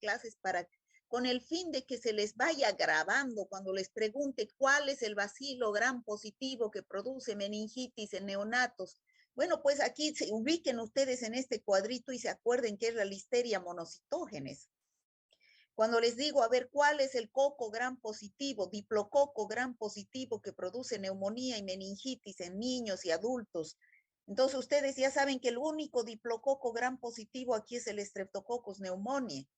clases con el fin de que se les vaya grabando cuando les pregunte cuál es el bacilo gram positivo que produce meningitis en neonatos. Bueno, pues aquí se ubiquen ustedes en este cuadrito y se acuerden que es la Listeria monocitógenes. Cuando les digo, a ver, ¿cuál es el coco gram positivo, diplococo gram positivo que produce neumonía y meningitis en niños y adultos? Entonces ustedes ya saben que el único diplococo gram positivo aquí es el Streptococcus pneumoniae.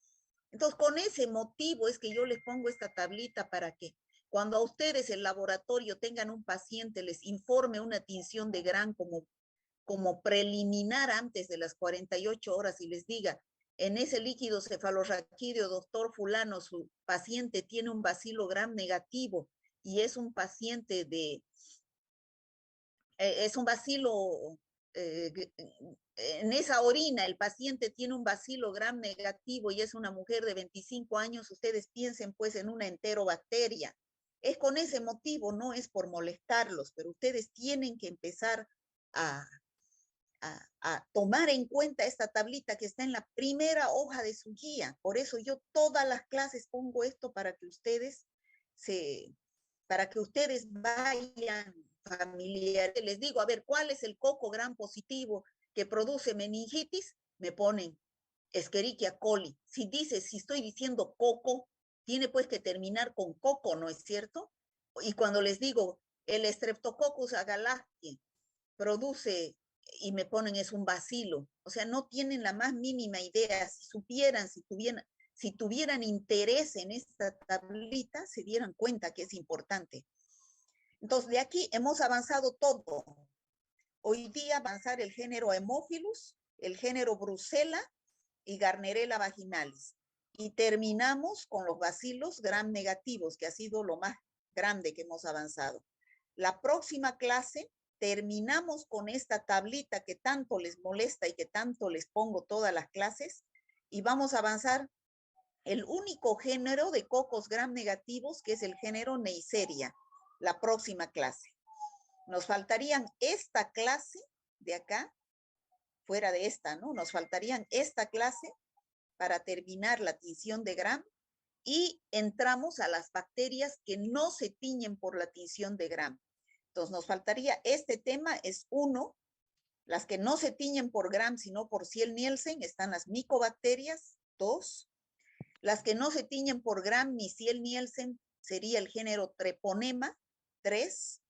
Entonces con ese motivo es que yo les pongo esta tablita para que cuando a ustedes el laboratorio tengan un paciente, les informe una tinción de gram como preliminar antes de las 48 horas y les diga, en ese líquido cefalorraquídeo, doctor fulano, su paciente tiene un bacilo gram negativo y es un paciente es un bacilo, eh, en esa orina el paciente tiene un bacilo gram negativo y es una mujer de 25 años, ustedes piensen pues en una enterobacteria. Es con ese motivo, no es por molestarlos, pero ustedes tienen que empezar a, a tomar en cuenta esta tablita que está en la primera hoja de su guía. Por eso yo todas las clases pongo esto para que ustedes para que ustedes vayan familiares. Les digo, a ver, ¿cuál es el coco gram positivo que produce meningitis? Me ponen Escherichia coli. Si estoy diciendo coco, tiene pues que terminar con coco, ¿no es cierto? Y cuando les digo el Streptococcus agalactiae produce y me ponen es un bacilo. O sea, no tienen la más mínima idea. Si supieran, si tuvieran interés en esta tablita, se dieran cuenta que es importante. Entonces, de aquí hemos avanzado todo. Hoy día avanzar el género Haemophilus, el género Brucella y Garnerella vaginalis. Y terminamos con los bacilos gram negativos, que ha sido lo más grande que hemos avanzado. La próxima clase terminamos con esta tablita que tanto les molesta y que tanto les pongo todas las clases y vamos a avanzar el único género de cocos gram negativos que es el género Neisseria, la próxima clase. Nos faltarían esta clase de acá, fuera de esta, ¿no? Nos faltarían esta clase para terminar la tinción de Gram y entramos a las bacterias que no se tiñen por la tinción de Gram. Entonces nos faltaría, este tema es uno, las que no se tiñen por Gram sino por Ciel-Nielsen están las micobacterias, 2. Las que no se tiñen por Gram ni Ciel-Nielsen sería el género Treponema, 3,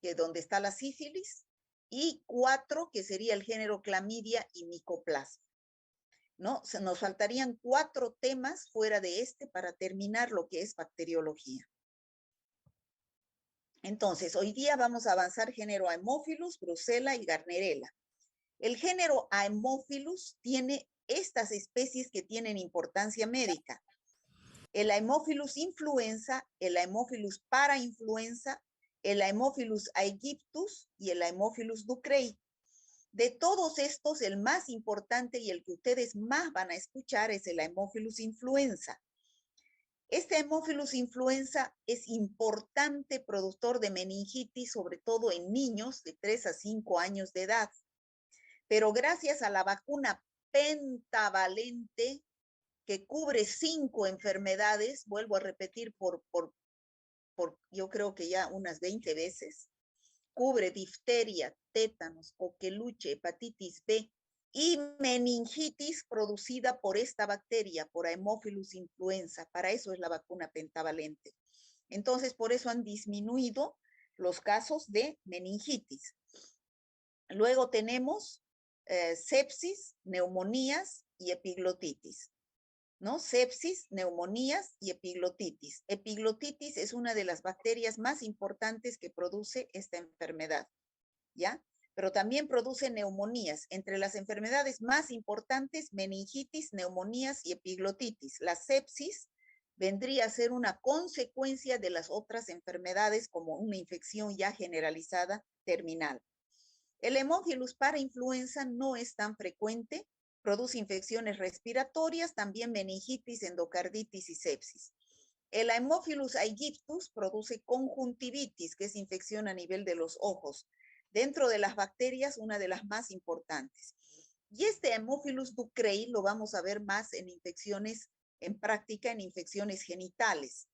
que es donde está la sífilis, y 4, que sería el género Clamidia y Micoplasma. ¿No? Nos faltarían 4 temas fuera de este para terminar lo que es bacteriología. Entonces, hoy día vamos a avanzar género Haemophilus, Brucella y Garnerella. El género Haemophilus tiene estas especies que tienen importancia médica. El Haemophilus influenza, el Haemophilus parainfluenza, el Haemophilus aegyptus y el Haemophilus ducreyi. De todos estos, el más importante y el que ustedes más van a escuchar es el Haemophilus influenza. Este Haemophilus influenza es importante productor de meningitis, sobre todo en niños de 3 a 5 años de edad. Pero gracias a la vacuna pentavalente que cubre 5 enfermedades, vuelvo a repetir por yo creo que ya unas 20 veces, cubre difteria, tétanos, coqueluche, hepatitis B y meningitis producida por esta bacteria, por Haemophilus influenza. Para eso es la vacuna pentavalente. Entonces, por eso han disminuido los casos de meningitis. Luego tenemos sepsis, neumonías y epiglotitis. ¿No? Sepsis, neumonías y epiglotitis. Epiglotitis es una de las bacterias más importantes que produce esta enfermedad, ¿ya? Pero también produce neumonías. Entre las enfermedades más importantes, meningitis, neumonías y epiglotitis. La sepsis vendría a ser una consecuencia de las otras enfermedades como una infección ya generalizada terminal. El Haemophilus parainfluenza no es tan frecuente, produce infecciones respiratorias, también meningitis, endocarditis y sepsis. El Haemophilus aegyptus produce conjuntivitis, que es infección a nivel de los ojos. Dentro de las bacterias, una de las más importantes. Y este Haemophilus ducreyi lo vamos a ver más en infecciones en práctica en infecciones genitales,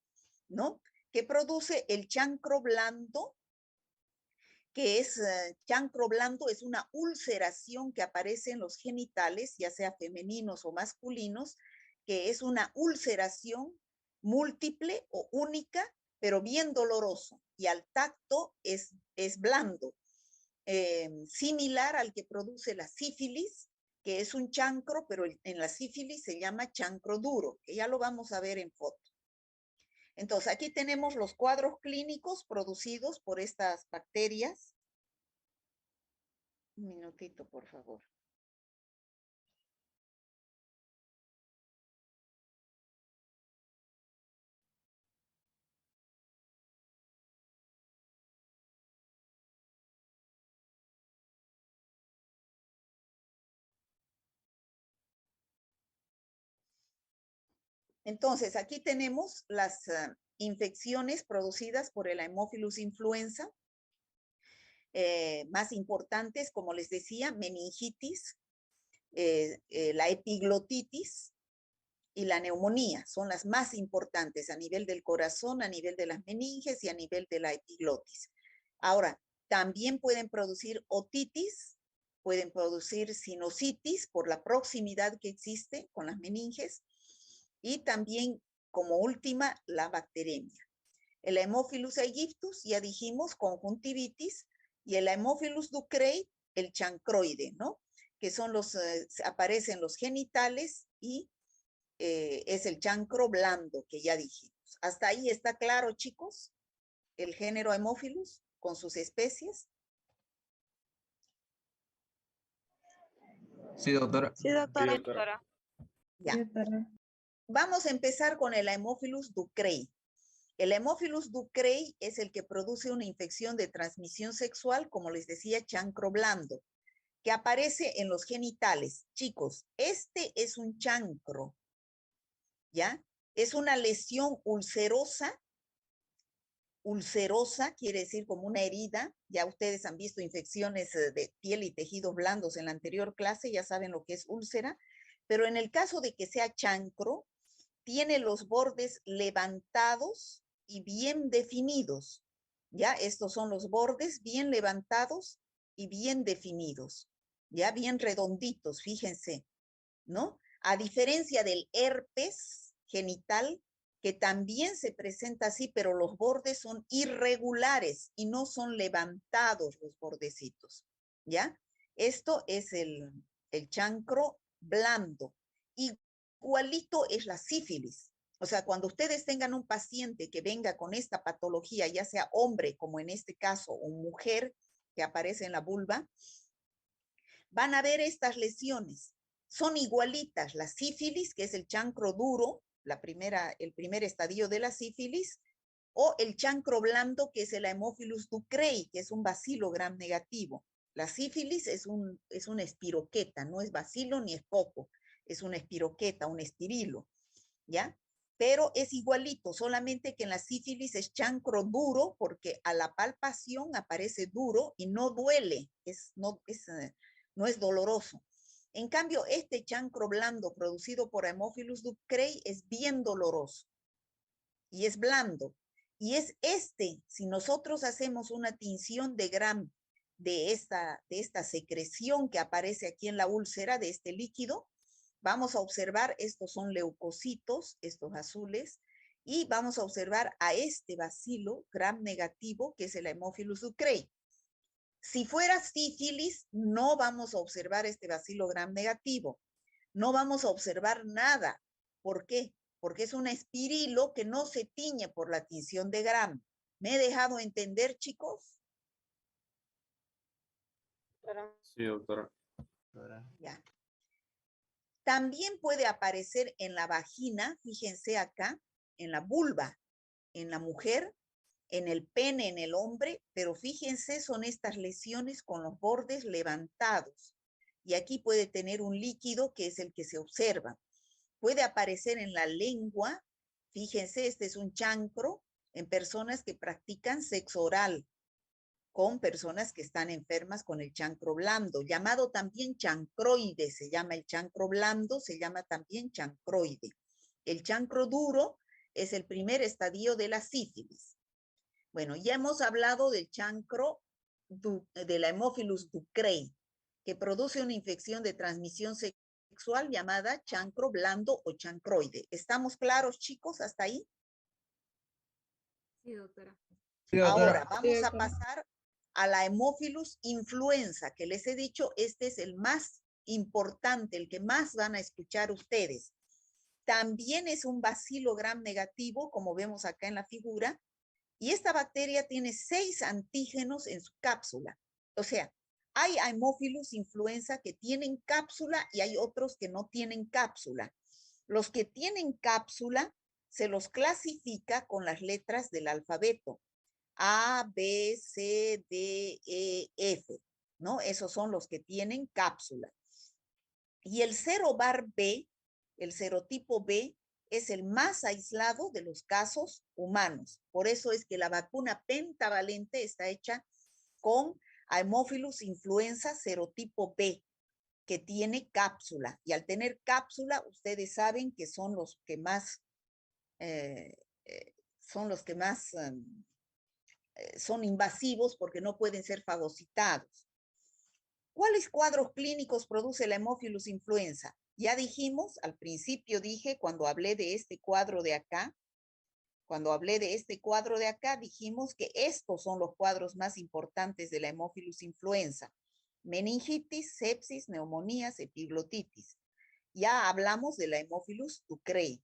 ¿no? Que produce el chancro blando, que es chancro blando, es una ulceración que aparece en los genitales, ya sea femeninos o masculinos, que es una ulceración múltiple o única, pero bien doloroso, y al tacto es blando, similar al que produce la sífilis, que es un chancro, pero en la sífilis se llama chancro duro, que ya lo vamos a ver en foto. Entonces, aquí tenemos los cuadros clínicos producidos por estas bacterias. Un minutito, por favor. Entonces, aquí tenemos las infecciones producidas por el Haemophilus influenza, más importantes, como les decía, meningitis, la epiglotitis y la neumonía, son las más importantes a nivel del corazón, a nivel de las meninges y a nivel de la epiglotis. Ahora, también pueden producir otitis, pueden producir sinusitis por la proximidad que existe con las meninges, y también, como última, la bacteremia. El Haemophilus aegyptus, ya dijimos, conjuntivitis, y el Haemophilus ducreyi, el chancroide, ¿no? Que son los, aparecen los genitales y es el chancro blando, que ya dijimos. ¿Hasta ahí está claro, chicos? El género Haemophilus con sus especies. Sí, doctora. Sí, doctora. Sí, doctora. Ya. Sí, doctora. Vamos a empezar con el Haemophilus ducreyi. El Haemophilus ducreyi es el que produce una infección de transmisión sexual, como les decía, chancro blando, que aparece en los genitales. Chicos, este es un chancro, ¿ya? Es una lesión ulcerosa. Ulcerosa quiere decir como una herida. Ya ustedes han visto infecciones de piel y tejidos blandos en la anterior clase, ya saben lo que es úlcera. Pero en el caso de que sea chancro, tiene los bordes levantados y bien definidos. Ya, estos son los bordes bien levantados y bien definidos. Ya, bien redonditos, fíjense, ¿no? A diferencia del herpes genital, que también se presenta así, pero los bordes son irregulares y no son levantados los bordecitos, ¿ya? Esto es el chancro blando. Igualito es la sífilis. O sea, cuando ustedes tengan un paciente que venga con esta patología, ya sea hombre, como en este caso, o mujer que aparece en la vulva, van a ver estas lesiones. Son igualitas, la sífilis, que es el chancro duro, el primer estadio de la sífilis, o el chancro blando, que es el Haemophilus ducreyi, que es un bacilo gram negativo. La sífilis es una espiroqueta, no es bacilo ni es coco, es una espiroqueta, un espirilo, ¿ya? Pero es igualito, solamente que en la sífilis es chancro duro, porque a la palpación aparece duro y no duele, no es doloroso. En cambio, este chancro blando producido por Haemophilus ducreyi es bien doloroso y es blando. Y es si nosotros hacemos una tinción de Gram de esta secreción que aparece aquí en la úlcera, de este líquido, vamos a observar, estos son leucocitos, estos azules, y vamos a observar a este bacilo Gram negativo, que es el Haemophilus ducreyi. Si fuera sífilis, no vamos a observar este bacilo Gram negativo. No vamos a observar nada. ¿Por qué? Porque es un espirilo que no se tiñe por la tinción de Gram. ¿Me he dejado entender, chicos? Sí, doctora. Ya. También puede aparecer en la vagina, fíjense acá, en la vulva, en la mujer, en el pene, en el hombre, pero fíjense, son estas lesiones con los bordes levantados. Y aquí puede tener un líquido que es el que se observa. Puede aparecer en la lengua, fíjense, este es un chancro en personas que practican sexo oral, con personas que están enfermas con el chancro blando, llamado también chancroide, se llama el chancro blando, se llama también chancroide, El chancro duro es el primer estadio de la sífilis. Bueno, ya hemos hablado del chancro de la Haemophilus ducreyi, que produce una infección de transmisión sexual llamada chancro blando o chancroide. ¿Estamos claros, chicos, hasta ahí? Sí, doctora. Sí, Ahora doctora. vamos a pasar a la Haemophilus influenza, que les he dicho, este es el más importante, el que más van a escuchar ustedes. También es un bacilo gram negativo, como vemos acá en la figura, y esta bacteria tiene 6 antígenos en su cápsula. O sea, hay Haemophilus influenza que tienen cápsula y hay otros que no tienen cápsula. Los que tienen cápsula se los clasifica con las letras del alfabeto. A, B, C, D, E, F, ¿no? Esos son los que tienen cápsula. Y el serobar B, el serotipo B, es el más aislado de los casos humanos. Por eso es que la vacuna pentavalente está hecha con Haemophilus influenza serotipo B, que tiene cápsula. Y al tener cápsula, ustedes saben que son los que más, son invasivos porque no pueden ser fagocitados. ¿Cuáles cuadros clínicos produce la Haemophilus influenza? Ya dijimos, al principio dije, cuando hablé de este cuadro de acá, dijimos que estos son los cuadros más importantes de la Haemophilus influenza. Meningitis, sepsis, neumonías, epiglotitis. Ya hablamos de la Haemophilus ducreyi,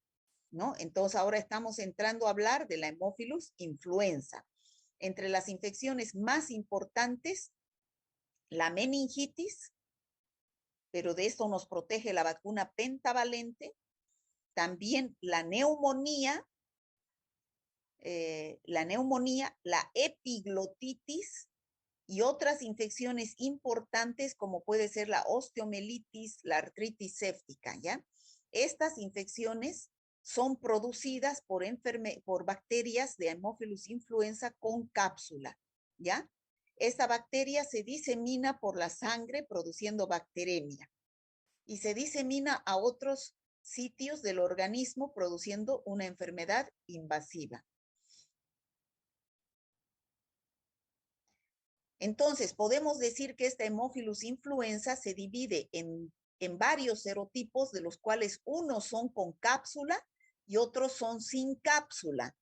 ¿no? Entonces ahora estamos entrando a hablar de la Haemophilus influenza. Entre las infecciones más importantes, la meningitis, pero de esto nos protege la vacuna pentavalente. También la neumonía, la epiglotitis y otras infecciones importantes como puede ser la osteomielitis, la artritis séptica, ¿ya? Estas infecciones son producidas por bacterias de Haemophilus influenza con cápsula, ¿ya? Esta bacteria se disemina por la sangre produciendo bacteremia y se disemina a otros sitios del organismo produciendo una enfermedad invasiva. Entonces, podemos decir que esta Haemophilus influenza se divide en varios serotipos, de los cuales unos son con cápsula y otros son sin cápsula.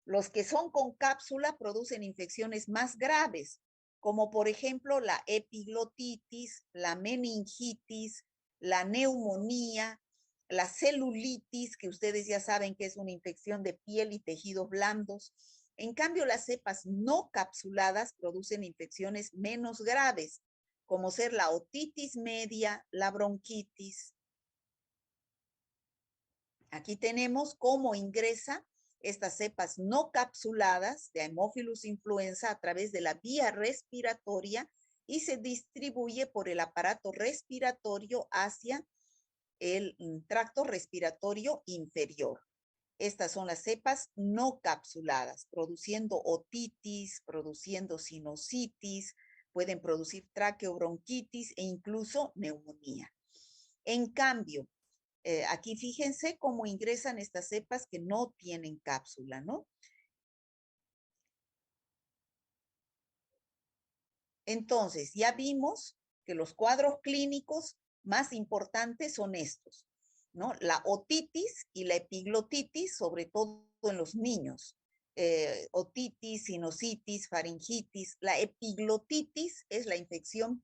Los que son con cápsula producen infecciones más graves, como por ejemplo la epiglotitis, la meningitis, la neumonía, la celulitis, que ustedes ya saben que es una infección de piel y tejidos blandos. En cambio, las cepas no capsuladas producen infecciones menos graves, como ser la otitis media, la bronquitis. Aquí tenemos cómo ingresa estas cepas no capsuladas de Haemophilus influenza a través de la vía respiratoria y se distribuye por el aparato respiratorio hacia el tracto respiratorio inferior. Estas son las cepas no capsuladas, produciendo otitis, produciendo sinusitis, pueden producir traqueobronquitis e incluso neumonía. En cambio, aquí fíjense cómo ingresan estas cepas que no tienen cápsula, ¿no? Entonces, ya vimos que los cuadros clínicos más importantes son estos, ¿no? La otitis y la epiglotitis, sobre todo en los niños. Otitis, sinusitis, faringitis. La epiglotitis es la infección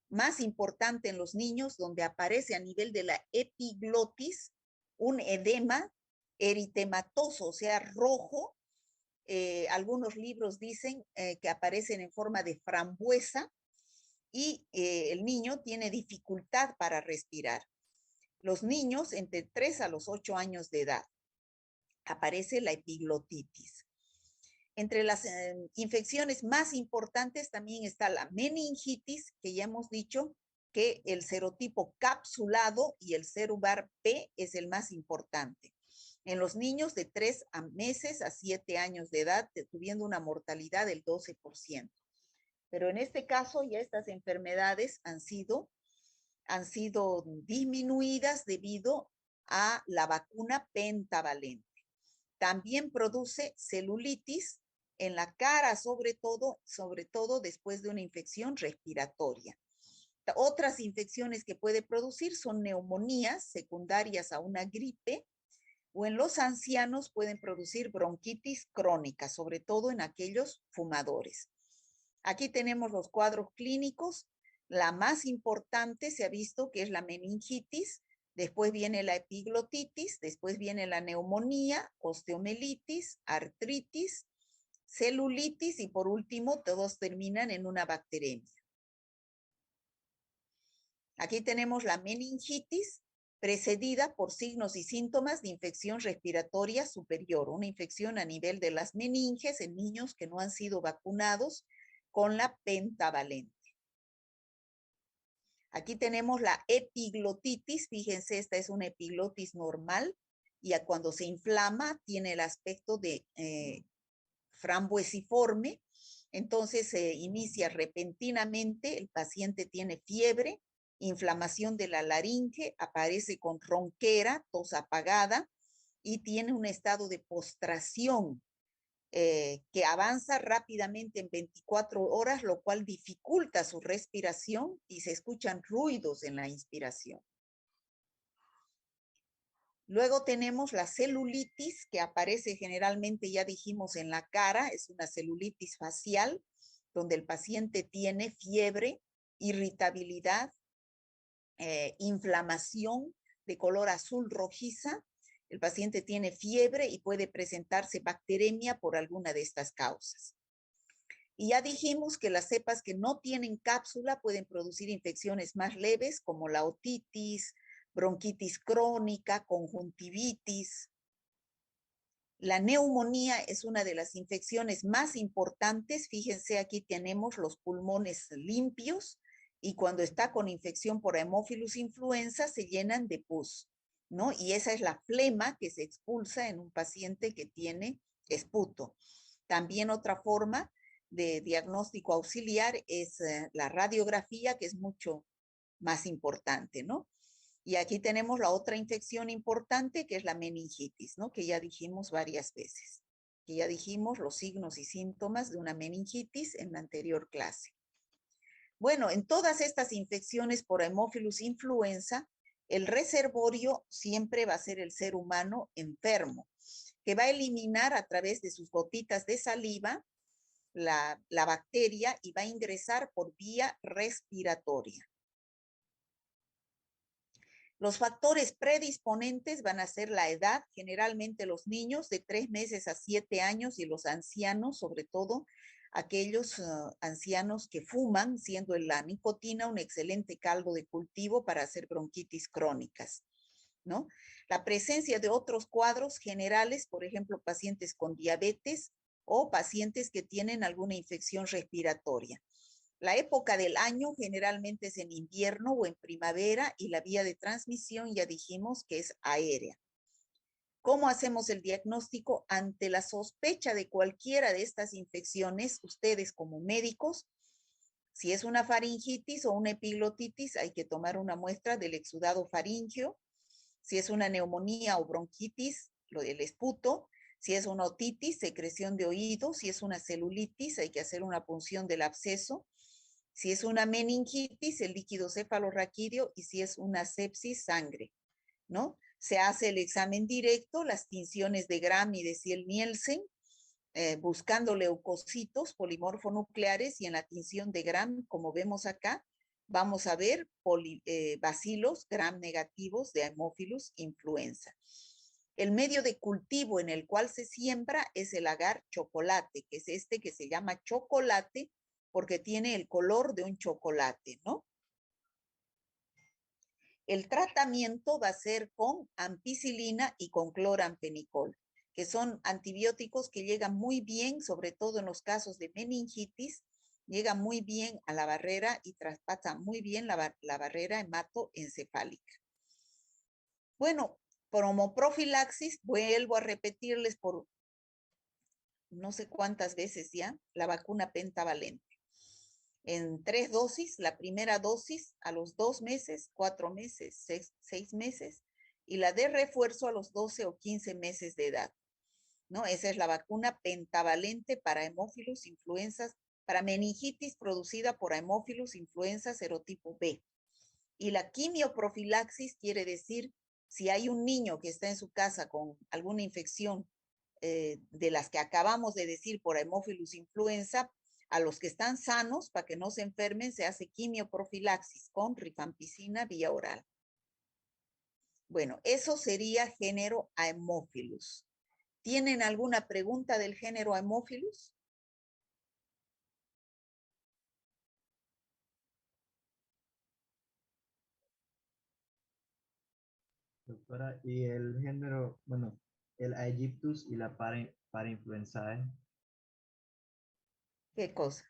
más importante en los niños, donde aparece a nivel de la epiglotis un edema eritematoso, o sea, rojo. Algunos libros dicen que aparecen en forma de frambuesa y el niño tiene dificultad para respirar. Los niños entre 3 a los 8 años de edad aparece la epiglotitis. Entre las infecciones más importantes también está la meningitis, que ya hemos dicho que el serotipo capsulado y el serobar B es el más importante. En los niños de 3 meses a 7 años de edad, tuviendo una mortalidad del 12%. Pero en este caso ya estas enfermedades han sido disminuidas debido a la vacuna pentavalente. También produce celulitis en la cara, sobre todo después de una infección respiratoria. Otras infecciones que puede producir son neumonías secundarias a una gripe, o en los ancianos pueden producir bronquitis crónica, sobre todo en aquellos fumadores. Aquí tenemos los cuadros clínicos. La más importante se ha visto que es la meningitis, después viene la epiglotitis, después viene la neumonía, osteomelitis, artritis, celulitis y por último todos terminan en una bacteremia. Aquí tenemos la meningitis precedida por signos y síntomas de infección respiratoria superior, una infección a nivel de las meninges en niños que no han sido vacunados con la pentavalente. Aquí tenemos la epiglotitis, fíjense, esta es una epiglotis normal y cuando se inflama tiene el aspecto de frambuesiforme, entonces se inicia repentinamente, el paciente tiene fiebre, inflamación de la laringe, aparece con ronquera, tos apagada y tiene un estado de postración que avanza rápidamente en 24 horas, lo cual dificulta su respiración y se escuchan ruidos en la inspiración. Luego tenemos la celulitis, que aparece generalmente, ya dijimos, en la cara, es una celulitis facial, donde el paciente tiene fiebre, irritabilidad, inflamación de color azul rojiza. El paciente tiene fiebre y puede presentarse bacteremia por alguna de estas causas. Y ya dijimos que las cepas que no tienen cápsula pueden producir infecciones más leves como la otitis, bronquitis crónica, conjuntivitis. La neumonía es una de las infecciones más importantes. Fíjense, aquí tenemos los pulmones limpios y cuando está con infección por Haemophilus influenza se llenan de pus, ¿no? Y esa es la flema que se expulsa en un paciente que tiene esputo. También otra forma de diagnóstico auxiliar es la radiografía, que es mucho más importante, ¿no? Y aquí tenemos la otra infección importante, que es la meningitis, ¿no? Que ya dijimos varias veces. Que ya dijimos los signos y síntomas de una meningitis en la anterior clase. Bueno, en todas estas infecciones por Haemophilus influenza, el reservorio siempre va a ser el ser humano enfermo, que va a eliminar a través de sus gotitas de saliva la bacteria y va a ingresar por vía respiratoria. Los factores predisponentes van a ser la edad, generalmente los niños de 3 meses a 7 años y los ancianos, sobre todo aquellos ancianos que fuman, siendo la nicotina un excelente caldo de cultivo para hacer bronquitis crónicas, ¿no? La presencia de otros cuadros generales, por ejemplo, pacientes con diabetes o pacientes que tienen alguna infección respiratoria. La época del año generalmente es en invierno o en primavera y la vía de transmisión ya dijimos que es aérea. ¿Cómo hacemos el diagnóstico? Ante la sospecha de cualquiera de estas infecciones, ustedes como médicos, si es una faringitis o una epiglotitis, hay que tomar una muestra del exudado faríngeo. Si es una neumonía o bronquitis, lo del esputo. Si es una otitis, secreción de oído. Si es una celulitis, hay que hacer una punción del absceso. Si es una meningitis, el líquido cefalorraquídeo, y si es una sepsis, sangre, ¿no? Se hace el examen directo, las tinciones de Gram y de Ziel-Nielsen, buscando leucocitos polimorfonucleares, y en la tinción de Gram, como vemos acá, vamos a ver bacilos Gram negativos de Haemophilus influenza. El medio de cultivo en el cual se siembra es el agar chocolate, que es este que se llama chocolate porque tiene el color de un chocolate, ¿no? El tratamiento va a ser con ampicilina y con cloramfenicol, que son antibióticos que llegan muy bien, sobre todo en los casos de meningitis, llegan muy bien a la barrera y traspasan muy bien la barrera hematoencefálica. Bueno, como profilaxis, vuelvo a repetirles por no sé cuántas veces ya, la vacuna pentavalente. En 3 dosis, la primera dosis a los 2 meses, 4 meses, 6 meses, y la de refuerzo a los 12 o 15 meses de edad, ¿no? Esa es la vacuna pentavalente para hemófilos influenzas, para meningitis producida por hemófilos influenza serotipo B. Y la quimioprofilaxis quiere decir si hay un niño que está en su casa con alguna infección de las que acabamos de decir por hemófilos influenza, a los que están sanos, para que no se enfermen, se hace quimioprofilaxis con rifampicina vía oral. Bueno, eso sería género Haemophilus. ¿Tienen alguna pregunta del género Haemophilus? Doctora, y el género, bueno, el Aegyptus y la Parainfluenzae, ¿Qué cosa?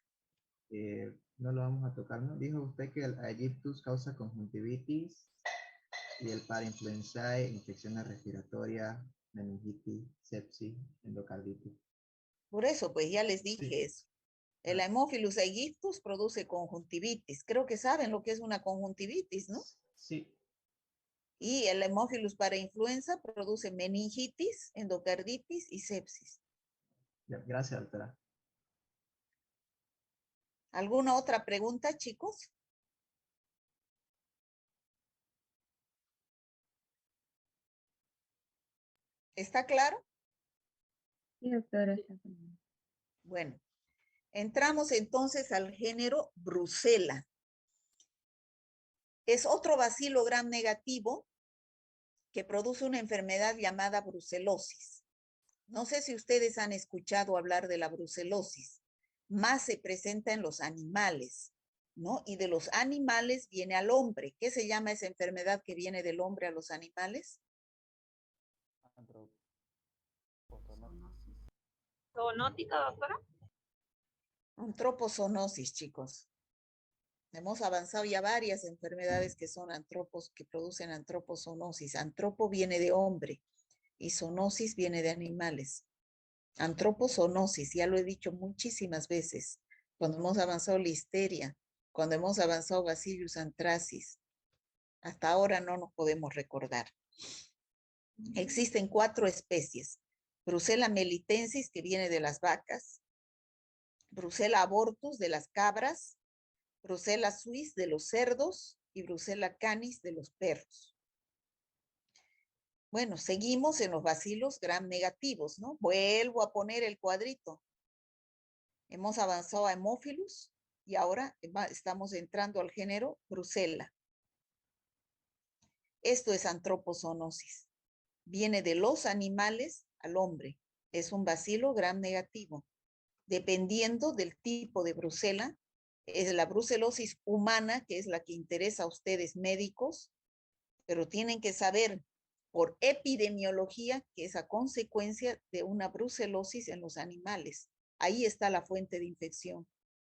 no lo vamos a tocar, ¿no? Dijo usted que el Aegyptus causa conjuntivitis y el Parainfluenzae infecciones respiratorias, meningitis, sepsis, endocarditis. Por eso, pues ya les Sí. dije eso. El Haemophilus aegyptus produce conjuntivitis. Creo que saben lo que es una conjuntivitis, ¿no? Sí. Y el Haemophilus para influenza produce meningitis, endocarditis y sepsis. Ya, gracias, doctora. ¿Alguna otra pregunta, chicos? ¿Está claro? Sí, doctora. Bueno, entramos entonces al género Brucella. Es otro bacilo gram negativo que produce una enfermedad llamada brucelosis. No sé si ustedes han escuchado hablar de la brucelosis. Más se presenta en los animales, ¿no? Y de los animales viene al hombre. ¿Qué se llama esa enfermedad que viene del hombre a los animales? ¿Zoonótica, doctora? Antroposonosis, chicos. Hemos avanzado ya varias enfermedades que son antropos, que producen antroposonosis. Antropo viene de hombre y zoonosis viene de animales. Antroposonosis, ya lo he dicho muchísimas veces, cuando hemos avanzado listeria, cuando hemos avanzado Bacillus anthracis. Hasta ahora no nos podemos recordar. Existen 4 especies. Brucella melitensis, que viene de las vacas. Brucella abortus, de las cabras. Brucella suis, de los cerdos. Y Brucella canis, de los perros. Bueno, seguimos en los bacilos gram negativos, ¿no? Vuelvo a poner el cuadrito. Hemos avanzado a Haemophilus y ahora estamos entrando al género Brucella. Esto es antroposonosis. Viene de los animales al hombre. Es un bacilo gram negativo. Dependiendo del tipo de Brucella, es la brucelosis humana, que es la que interesa a ustedes médicos, pero tienen que saber por epidemiología que es a consecuencia de una brucelosis en los animales. Ahí está la fuente de infección,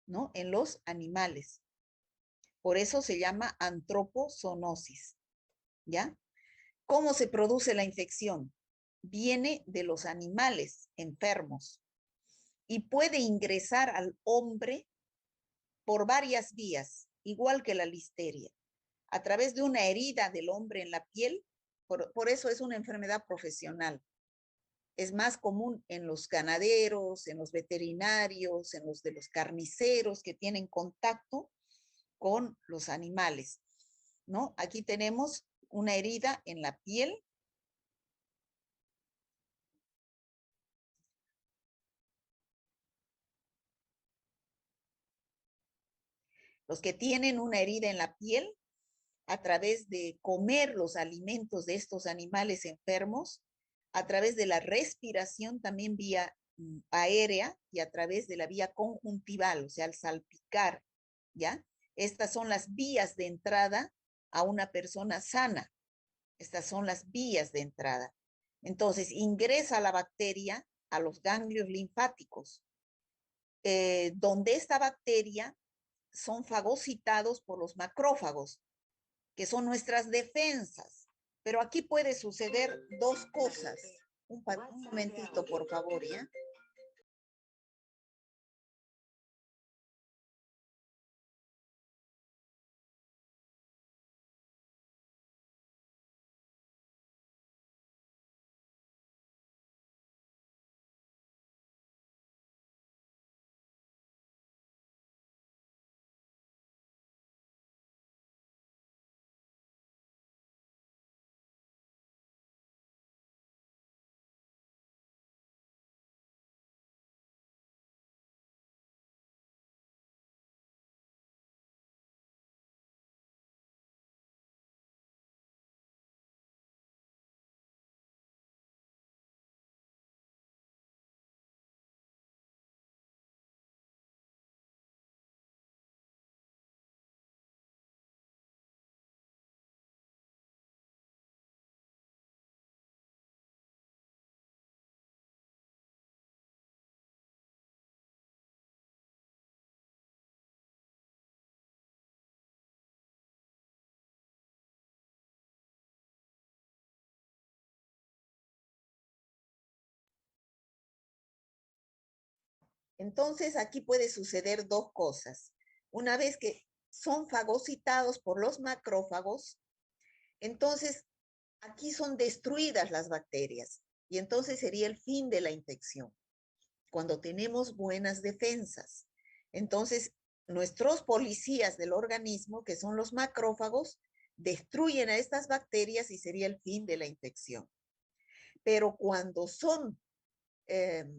¿no? En los animales. Por eso se llama antroposonosis, ¿ya? ¿Cómo se produce la infección? Viene de los animales enfermos y puede ingresar al hombre por varias vías, igual que la listeria, a través de una herida del hombre en la piel. Por eso es una enfermedad profesional. Es más común en los ganaderos, en los veterinarios, en los de los carniceros que tienen contacto con los animales, ¿no? Aquí tenemos una herida en la piel. Los que tienen una herida en la piel a través de comer los alimentos de estos animales enfermos, a través de la respiración también vía aérea y a través de la vía conjuntival, o sea, al salpicar, ¿ya? Estas son las vías de entrada a una persona sana. Estas son las vías de entrada. Entonces, ingresa la bacteria a los ganglios linfáticos, donde esta bacteria son fagocitados por los macrófagos, que son nuestras defensas. Pero aquí puede suceder 2 cosas. Un momentito, por favor, ¿ya? Entonces, aquí puede suceder dos cosas. Una vez que son fagocitados por los macrófagos, entonces aquí son destruidas las bacterias y entonces sería el fin de la infección. Cuando tenemos buenas defensas, entonces nuestros policías del organismo, que son los macrófagos, destruyen a estas bacterias y sería el fin de la infección. Pero cuando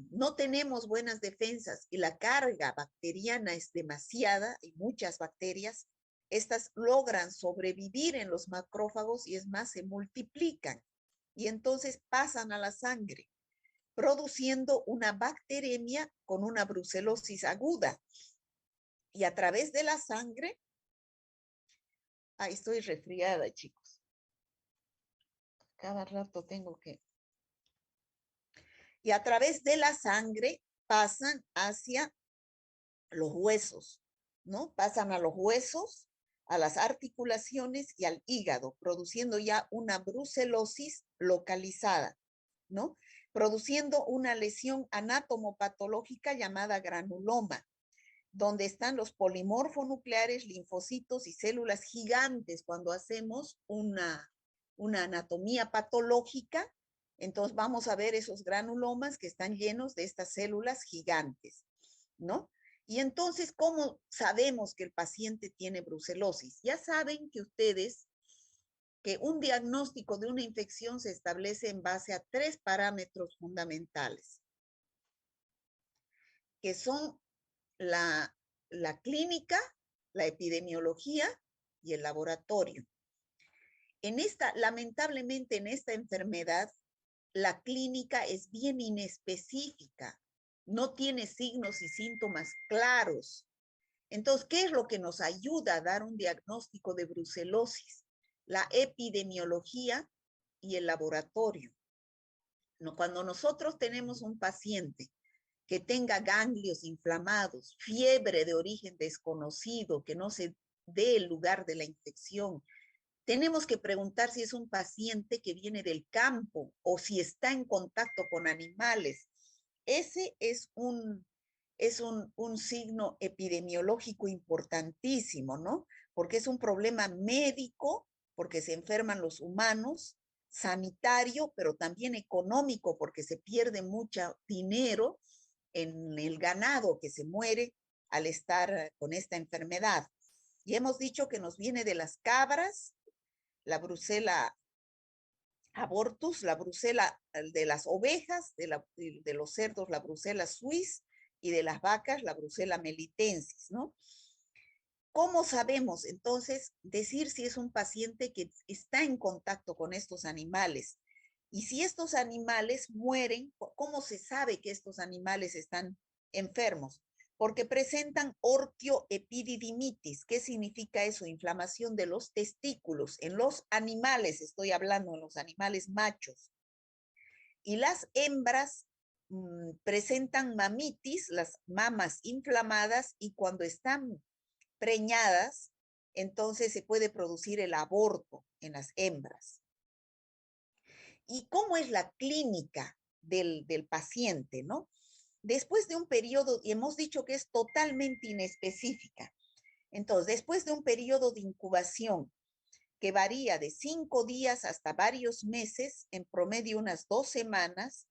no tenemos buenas defensas y la carga bacteriana es demasiada, y muchas bacterias, estas logran sobrevivir en los macrófagos y es más, se multiplican y entonces pasan a la sangre, produciendo una bacteremia con una brucelosis aguda. Y a través de la sangre, estoy resfriada, chicos. Cada rato tengo que... Y a través de la sangre pasan hacia los huesos, ¿no? Pasan a los huesos, a las articulaciones y al hígado, produciendo ya una brucelosis localizada, ¿no? Produciendo una lesión anatomopatológica llamada granuloma, donde están los polimorfonucleares, linfocitos y células gigantes. Cuando hacemos una anatomía patológica, entonces vamos a ver esos granulomas que están llenos de estas células gigantes, ¿no? Y entonces, ¿cómo sabemos que el paciente tiene brucelosis? Ya saben que ustedes que un diagnóstico de una infección se establece en base a 3 parámetros fundamentales, que son la clínica, la epidemiología y el laboratorio. Lamentablemente en esta enfermedad, la clínica es bien inespecífica, no tiene signos y síntomas claros. Entonces, ¿qué es lo que nos ayuda a dar un diagnóstico de brucelosis? La epidemiología y el laboratorio. Cuando nosotros tenemos un paciente que tenga ganglios inflamados, fiebre de origen desconocido, que no se dé el lugar de la infección, tenemos que preguntar si es un paciente que viene del campo o si está en contacto con animales. Ese es un signo epidemiológico importantísimo, ¿no? Porque es un problema médico, porque se enferman los humanos, sanitario, pero también económico, porque se pierde mucho dinero en el ganado que se muere al estar con esta enfermedad. Y hemos dicho que nos viene de las cabras, la brucela abortus, la brucela de las ovejas, de los cerdos, la brucela suis, y de las vacas, la brucela melitensis, ¿no? ¿Cómo sabemos entonces decir si es un paciente que está en contacto con estos animales? Y si estos animales mueren, ¿cómo se sabe que estos animales están enfermos? Porque presentan ortioepididimitis. ¿Qué significa eso? Inflamación de los testículos. En los animales, estoy hablando, en los animales machos. Y las hembras presentan mamitis, las mamas inflamadas, y cuando están preñadas, entonces se puede producir el aborto en las hembras. ¿Y cómo es la clínica del paciente, no? Después de un periodo, y hemos dicho que es totalmente inespecífica, entonces después de un periodo de incubación que varía de 5 días hasta varios meses, en promedio unas 2 semanas,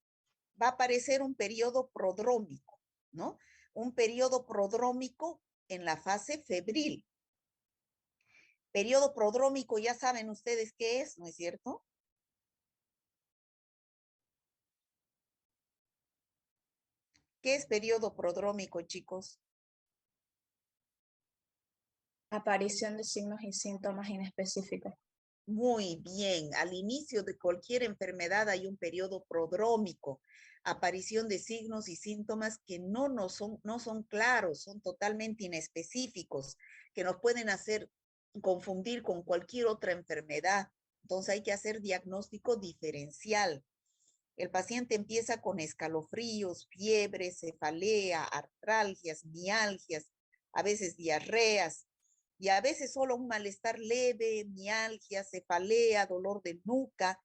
va a aparecer un periodo prodrómico, ¿no? Un periodo prodrómico en la fase febril. Periodo prodrómico, ya saben ustedes qué es, ¿no es cierto? ¿Qué es periodo prodrómico, chicos? Aparición de signos y síntomas inespecíficos. Muy bien, al inicio de cualquier enfermedad hay un periodo prodrómico, aparición de signos y síntomas que no son claros, son totalmente inespecíficos, que nos pueden hacer confundir con cualquier otra enfermedad. Entonces hay que hacer diagnóstico diferencial. El paciente empieza con escalofríos, fiebre, cefalea, artralgias, mialgias, a veces diarreas, y a veces solo un malestar leve, mialgia, cefalea, dolor de nuca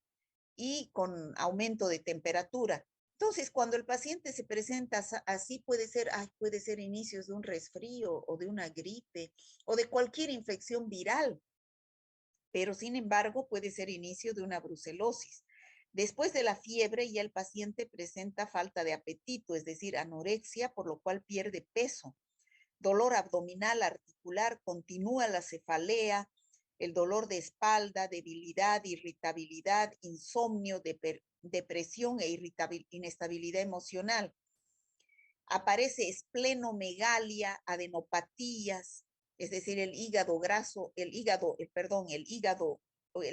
y con aumento de temperatura. Entonces, cuando el paciente se presenta así, puede ser inicios de un resfrío o de una gripe o de cualquier infección viral, pero sin embargo puede ser inicio de una brucelosis. Después de la fiebre, ya el paciente presenta falta de apetito, es decir, anorexia, por lo cual pierde peso. Dolor abdominal, articular, continúa la cefalea, el dolor de espalda, debilidad, irritabilidad, insomnio, depresión e inestabilidad emocional. Aparece esplenomegalia, adenopatías, es decir, el hígado graso, el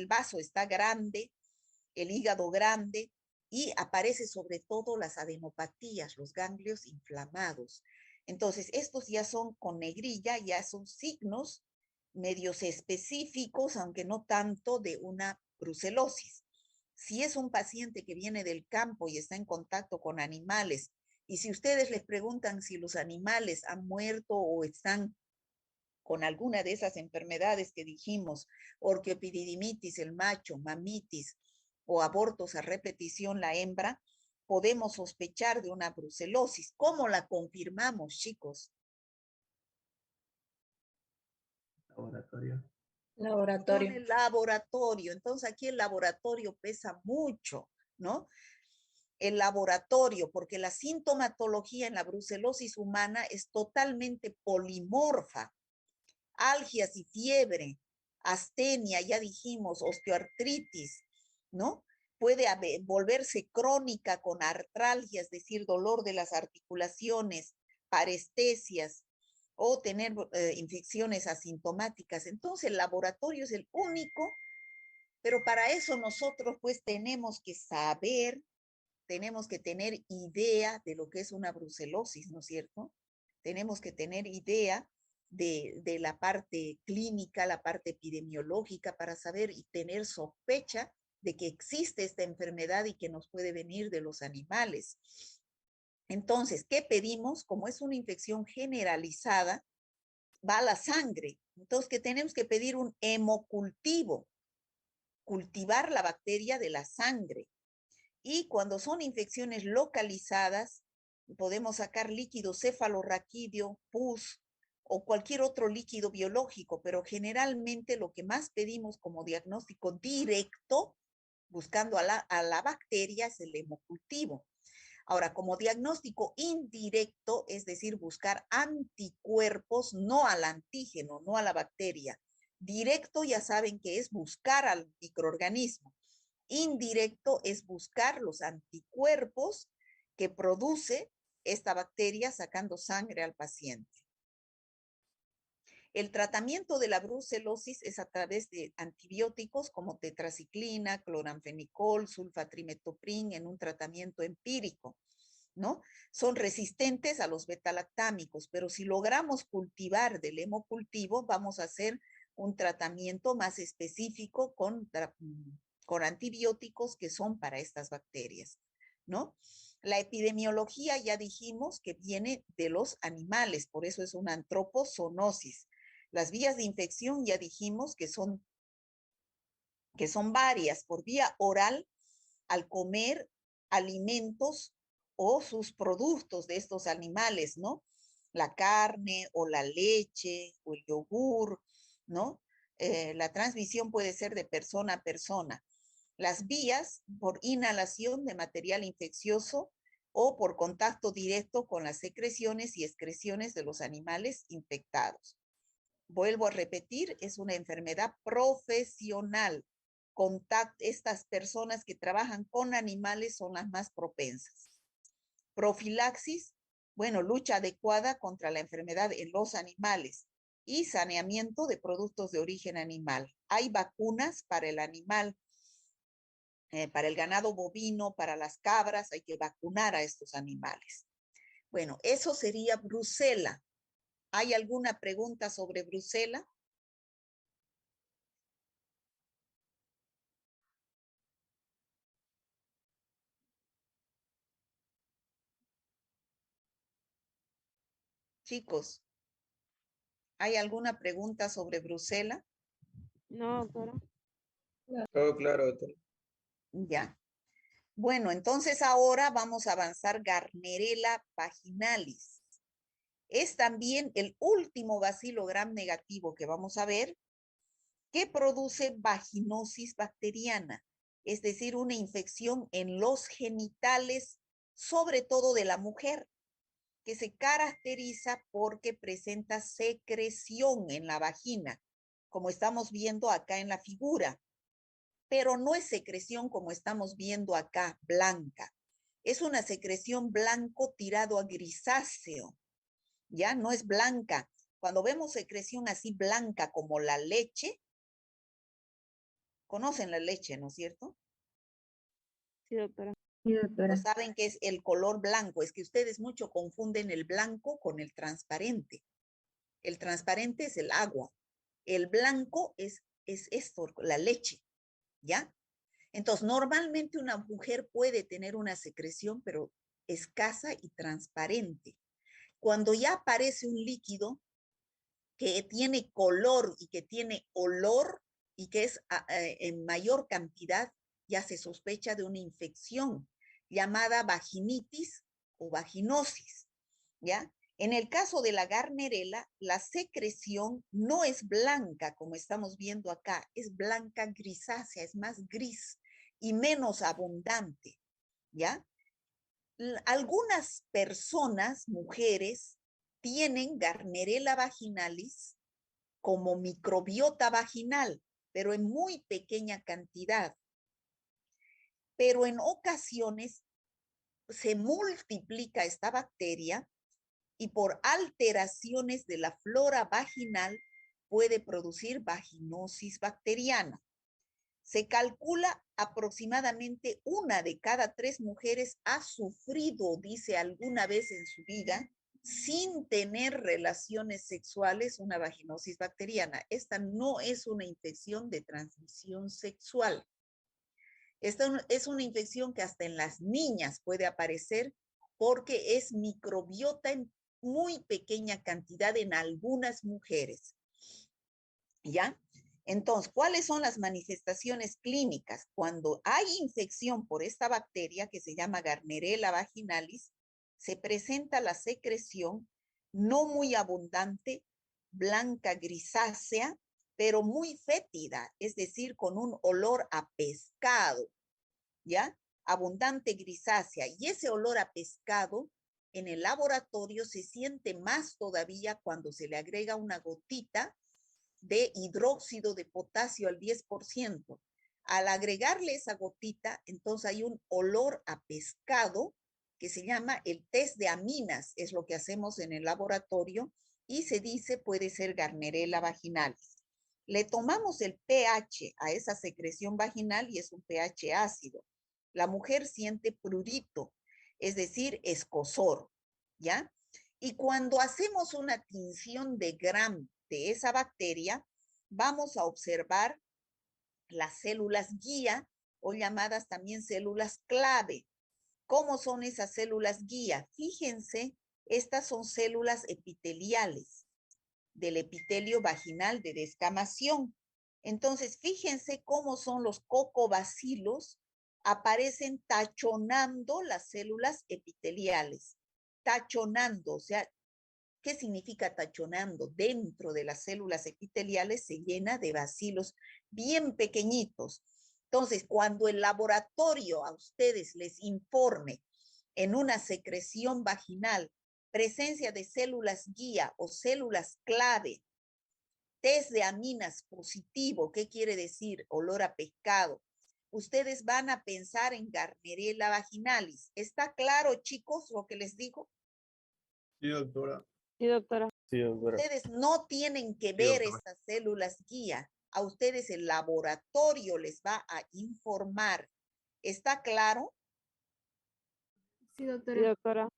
vaso está grande, el hígado grande, y aparece sobre todo las adenopatías, los ganglios inflamados. Entonces, estos ya son con negrilla, ya son signos medios específicos, aunque no tanto de una brucelosis. Si es un paciente que viene del campo y está en contacto con animales, y si ustedes les preguntan si los animales han muerto o están con alguna de esas enfermedades que dijimos, orquiopididimitis, el macho, mamitis o abortos a repetición, la hembra, podemos sospechar de una brucelosis. ¿Cómo la confirmamos, chicos? Laboratorio. Con Laboratorio. el laboratorio. Entonces aquí el laboratorio pesa mucho, ¿no? El laboratorio, porque la sintomatología en la brucelosis humana es totalmente polimorfa. Algias y fiebre, astenia, ya dijimos, osteoartritis, ¿no? Puede volverse crónica con artralgia, es decir, dolor de las articulaciones, parestesias, o tener infecciones asintomáticas. Entonces, el laboratorio es el único, pero para eso nosotros pues tenemos que saber, tenemos que tener idea de lo que es una brucelosis, ¿no es cierto? Tenemos que tener idea de la parte clínica, la parte epidemiológica, para saber y tener sospecha de que existe esta enfermedad y que nos puede venir de los animales. Entonces, ¿qué pedimos? Como es una infección generalizada, va a la sangre. Entonces, ¿qué tenemos que pedir? Un hemocultivo, cultivar la bacteria de la sangre. Y cuando son infecciones localizadas, podemos sacar líquido cefalorraquídeo, pus o cualquier otro líquido biológico, pero generalmente lo que más pedimos como diagnóstico directo, buscando a la bacteria, es el hemocultivo. Ahora, como diagnóstico indirecto, es decir, buscar anticuerpos, no al antígeno, no a la bacteria. Directo ya saben que es buscar al microorganismo. Indirecto es buscar los anticuerpos que produce esta bacteria sacando sangre al paciente. El tratamiento de la brucelosis es a través de antibióticos como tetraciclina, cloranfenicol, sulfatrimetopril en un tratamiento empírico, ¿no? Son resistentes a los betalactámicos, pero si logramos cultivar del hemocultivo, vamos a hacer un tratamiento más específico con antibióticos que son para estas bacterias, ¿no? La epidemiología ya dijimos que viene de los animales, por eso es una antropozoonosis. Las vías de infección ya dijimos que son varias, por vía oral, al comer alimentos o sus productos de estos animales, ¿no? La carne o la leche o el yogur, ¿no? La transmisión puede ser de persona a persona. Las vías por inhalación de material infeccioso o por contacto directo con las secreciones y excreciones de los animales infectados. Vuelvo a repetir, es una enfermedad profesional. Estas personas que trabajan con animales son las más propensas. Profilaxis, bueno, lucha adecuada contra la enfermedad en los animales y saneamiento de productos de origen animal. Hay vacunas para el animal, para el ganado bovino, para las cabras, hay que vacunar a estos animales. Bueno, eso sería brucela. ¿Hay alguna pregunta sobre brucela? Chicos, ¿hay alguna pregunta sobre brucela? No, doctora. Todo claro, doctor. Ya. Bueno, entonces ahora vamos a avanzar Gardnerella vaginalis. Es también el último bacilo gram negativo que vamos a ver, que produce vaginosis bacteriana, es decir, una infección en los genitales, sobre todo de la mujer, que se caracteriza porque presenta secreción en la vagina, como estamos viendo acá en la figura, pero no es secreción como estamos viendo acá, blanca. Es una secreción blanco tirado a grisáceo, ¿ya? No es blanca. Cuando vemos secreción así blanca como la leche, conocen la leche, ¿no es cierto? Sí, doctora. Sí, Pero doctora. saben que es el color blanco, es que ustedes mucho confunden el blanco con el transparente. El transparente es el agua. El blanco es esto, la leche, ¿ya? Entonces, normalmente una mujer puede tener una secreción, pero escasa y transparente. Cuando ya aparece un líquido que tiene color y que tiene olor y que es en mayor cantidad, ya se sospecha de una infección llamada vaginitis o vaginosis, ¿ya? En el caso de la Gardnerella, la secreción no es blanca, como estamos viendo acá, es blanca grisácea, es más gris y menos abundante, ¿ya? Algunas personas, mujeres, tienen Gardnerella vaginalis como microbiota vaginal, pero en muy pequeña cantidad. Pero en ocasiones se multiplica esta bacteria y por alteraciones de la flora vaginal puede producir vaginosis bacteriana. Se calcula aproximadamente 1 de cada 3 mujeres ha sufrido, dice alguna vez en su vida, sin tener relaciones sexuales, una vaginosis bacteriana. Esta no es una infección de transmisión sexual. Esta es una infección que hasta en las niñas puede aparecer porque es microbiota en muy pequeña cantidad en algunas mujeres. ¿Ya? Entonces, ¿cuáles son las manifestaciones clínicas? Cuando hay infección por esta bacteria que se llama Gardnerella vaginalis, se presenta la secreción no muy abundante, blanca grisácea, pero muy fétida, es decir, con un olor a pescado, ¿ya? Abundante grisácea. Y ese olor a pescado en el laboratorio se siente más todavía cuando se le agrega una gotita de hidróxido de potasio al 10%. Al agregarle esa gotita, entonces hay un olor a pescado que se llama el test de aminas, es lo que hacemos en el laboratorio, y se dice puede ser Gardnerella vaginalis. Le tomamos el pH a esa secreción vaginal y es un pH ácido. La mujer siente prurito, es decir, escozor, ¿ya? Y cuando hacemos una tinción de Gram de esa bacteria, vamos a observar las células guía o llamadas también células clave. ¿Cómo son esas células guía? Fíjense, estas son células epiteliales del epitelio vaginal de descamación. Entonces, fíjense cómo son los cocobacilos, aparecen tachonando las células epiteliales, tachonando, o sea, ¿qué significa tachonando? Dentro de las células epiteliales se llena de bacilos bien pequeñitos. Entonces, cuando el laboratorio a ustedes les informe en una secreción vaginal presencia de células guía o células clave, test de aminas positivo, ¿qué quiere decir? Olor a pescado. Ustedes van a pensar en Gardnerella vaginalis. ¿Está claro, chicos, lo que les digo? Sí, doctora. Sí, doctora. Sí, doctora. Ustedes no tienen que Sí, ver doctora. estas células guía. A ustedes el laboratorio les va a informar. ¿Está claro? Sí, Sí, doctora. doctora.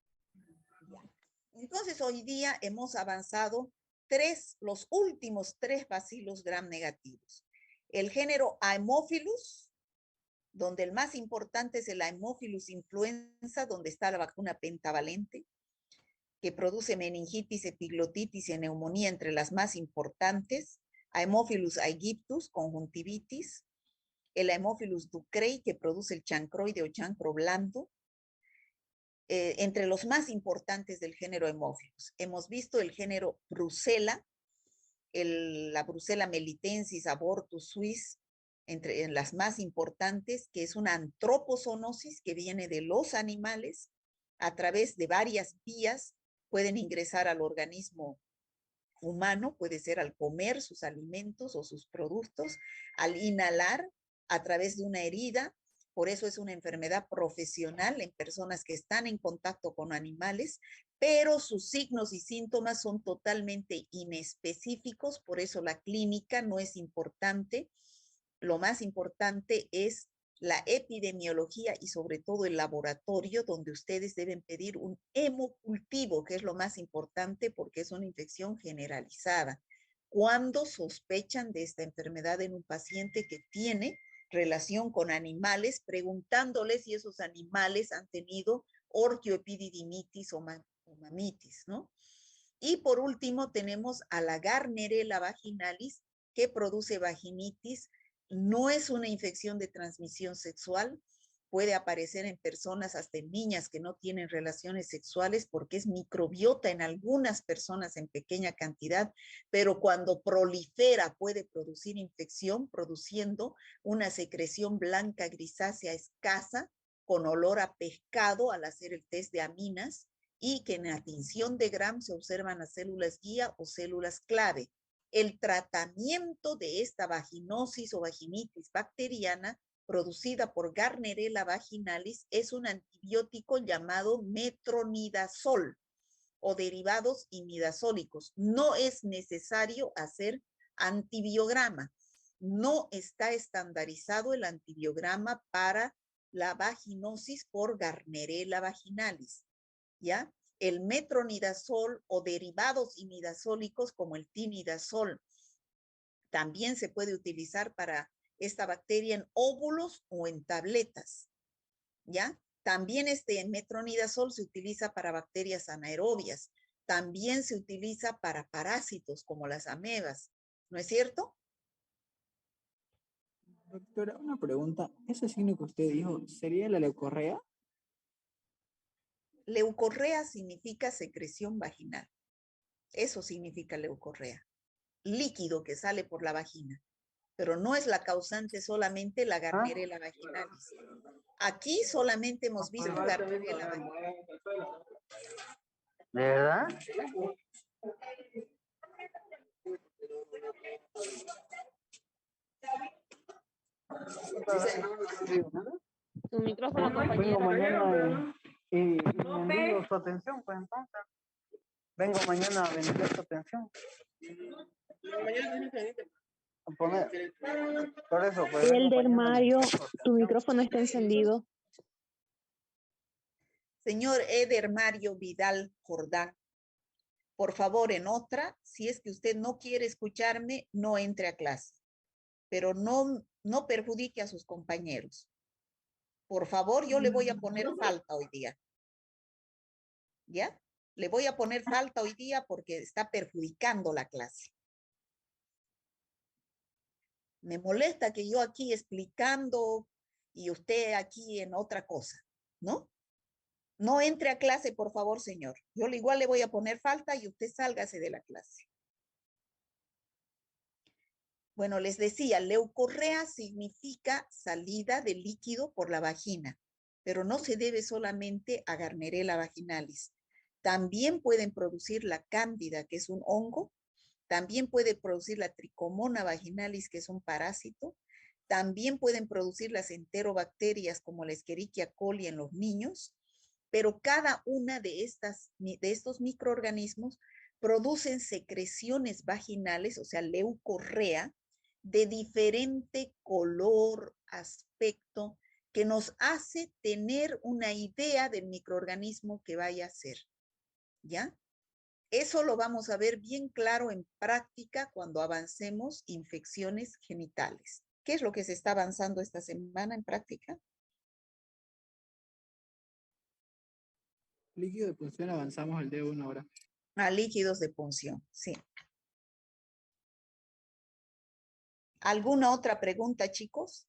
Ya. Entonces, hoy día hemos avanzado los últimos 3 bacilos gram negativos. El género Haemophilus, donde el más importante es el Haemophilus influenza, donde está la vacuna pentavalente, que produce meningitis, epiglotitis y neumonía entre las más importantes. Haemophilus aegyptus, conjuntivitis. el Haemophilus ducreyi, que produce el chancroide o chancro blando, entre los más importantes del género Haemophilus. Hemos visto el género Brucella, la Brucella melitensis abortus suis, entre las más importantes, que es una antropozoonosis que viene de los animales a través de varias vías, pueden ingresar al organismo humano, puede ser al comer sus alimentos o sus productos, al inhalar a través de una herida. Por eso es una enfermedad profesional en personas que están en contacto con animales, pero sus signos y síntomas son totalmente inespecíficos, por eso la clínica no es importante. Lo más importante es la epidemiología y sobre todo el laboratorio, donde ustedes deben pedir un hemocultivo, que es lo más importante porque es una infección generalizada. Cuando sospechan de esta enfermedad en un paciente que tiene relación con animales, preguntándoles si esos animales han tenido orquioepididimitis o mamitis, ¿no? Y por último tenemos a la Gardnerella vaginalis, que produce vaginitis. No es una infección de transmisión sexual, puede aparecer en personas, hasta en niñas que no tienen relaciones sexuales, porque es microbiota en algunas personas en pequeña cantidad, pero cuando prolifera puede producir infección, produciendo una secreción blanca grisácea escasa, con olor a pescado al hacer el test de aminas, y que en la tinción de Gram se observan las células guía o células clave. El tratamiento de esta vaginosis o vaginitis bacteriana producida por Gardnerella vaginalis es un antibiótico llamado metronidazol o derivados imidazólicos. No es necesario hacer antibiograma. No está estandarizado el antibiograma para la vaginosis por Gardnerella vaginalis, ¿ya? El metronidazol o derivados imidazólicos como el tinidazol también se puede utilizar para esta bacteria en óvulos o en tabletas, ¿ya? También este metronidazol se utiliza para bacterias anaerobias, también se utiliza para parásitos como las amebas, ¿no es cierto? Doctora, una pregunta. ¿Ese signo que usted dijo sería la leucorrea? Leucorrea significa secreción vaginal. Eso significa leucorrea. Líquido que sale por la vagina. Pero no es la causante solamente la Gardnerella vaginalis. Aquí solamente hemos visto Gardnerella vaginalis. ¿De verdad? Tu micrófono, Vengo compañero. mañana y bendigo su atención, pues entonces. Vengo mañana a bendecir su atención. A poner. Por eso, pues. vengo Elder mañana a Mario, bendecir su tu atención. micrófono está encendido. Señor Eder Mario Vidal Jordán, por favor, en otra, si es que usted no quiere escucharme, no entre a clase, pero no perjudique a sus compañeros. Por favor, yo le voy a poner falta hoy día. ¿Ya? Le voy a poner falta hoy día porque está perjudicando la clase. Me molesta que yo aquí explicando y usted aquí en otra cosa, ¿no? No entre a clase, por favor, señor. Yo igual le voy a poner falta y usted sálgase de la clase. Bueno, les decía, leucorrea significa salida de líquido por la vagina, pero no se debe solamente a Gardnerella vaginalis. También pueden producir la cándida, que es un hongo. También puede producir la tricomona vaginalis, que es un parásito. También pueden producir las enterobacterias, como la Escherichia coli en los niños. Pero cada una de estos microorganismos producen secreciones vaginales, o sea, leucorrea, de diferente color, aspecto, que nos hace tener una idea del microorganismo que vaya a ser, ¿ya? Eso lo vamos a ver bien claro en práctica cuando avancemos infecciones genitales. ¿Qué es lo que se está avanzando esta semana en práctica? Líquido de punción avanzamos al D1 ahora. A líquidos de punción, sí. ¿Alguna otra pregunta, chicos?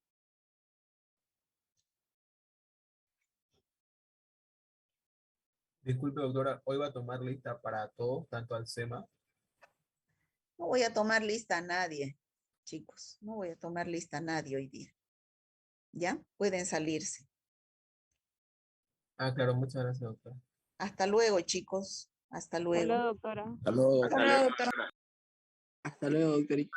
Disculpe, doctora, hoy va a tomar lista para todos, tanto al SEMA. No voy a tomar lista a nadie, chicos. No voy a tomar lista a nadie hoy día. ¿Ya? Pueden salirse. Ah, claro, muchas gracias, doctora. Hasta luego, chicos. Hasta luego. Hola, doctora. Hasta luego, Hola, doctora. hasta luego, doctorita.